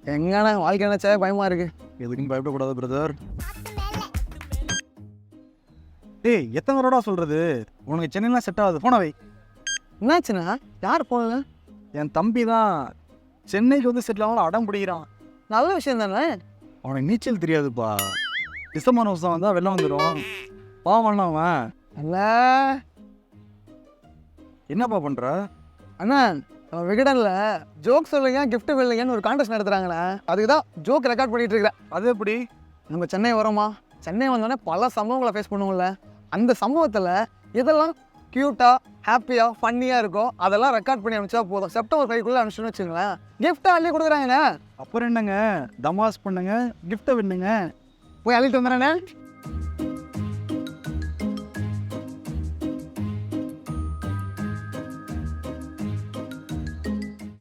எங்கண்ணா வாழ்க்கை நினைச்சாவே பயமா இருக்கு. எதுக்கும் பயப்படக்கூடாது பிரதர். டேய் எத்தனை தடவை சொல்கிறது, உனக்கு சென்னைலாம் செட் ஆகுது, போன வை. என்னாச்சுண்ணா? யார் போகல? என் தம்பி தான் சென்னைக்கு வந்து செட்டில் ஆகணும் அடம் பிடிக்கிறான். நல்ல விஷயம் தானே. அவனுக்கு நீச்சல் தெரியாதுப்பா. டிசம்பர் மாதம் வந்தால் வெள்ளம் வந்துடும். பாவம் அவன். அல்ல என்னப்பா பண்ணுற? அண்ணா, நம்ம விகடனில் ஜோக் சொல்லுங்க கிஃப்ட் வெல்லுங்கன்னு ஒரு கான்டெஸ்ட் நடத்துகிறாங்கண்ணா. அதுக்கு தான் ஜோக் ரெக்கார்ட் பண்ணிகிட்டு இருக்கிறேன். அது எப்படி? நம்ம சென்னை வரோமா, சென்னை வந்தோடனே பல சம்பவங்களை ஃபேஸ் பண்ணுவோம்ல, அந்த சம்பவத்தில் எதெல்லாம் க்யூட்டாக ஹாப்பியாக ஃபன்னியாக இருக்கோ அதெல்லாம் ரெக்கார்ட் பண்ணி அனுப்பிச்சா போதும். செப்டம்பர் 5க்குள்ளே அனுப்பிச்சுன்னு வச்சுங்களேன், கிஃப்ட்டை அள்ளி கொடுக்குறாங்கண்ணே. அப்புறம் என்னங்க, தமாஸ் பண்ணுங்க, கிஃப்ட்டை வின்னுங்க. போய் அள்ளிட்டு வந்துடுறேண்ணே.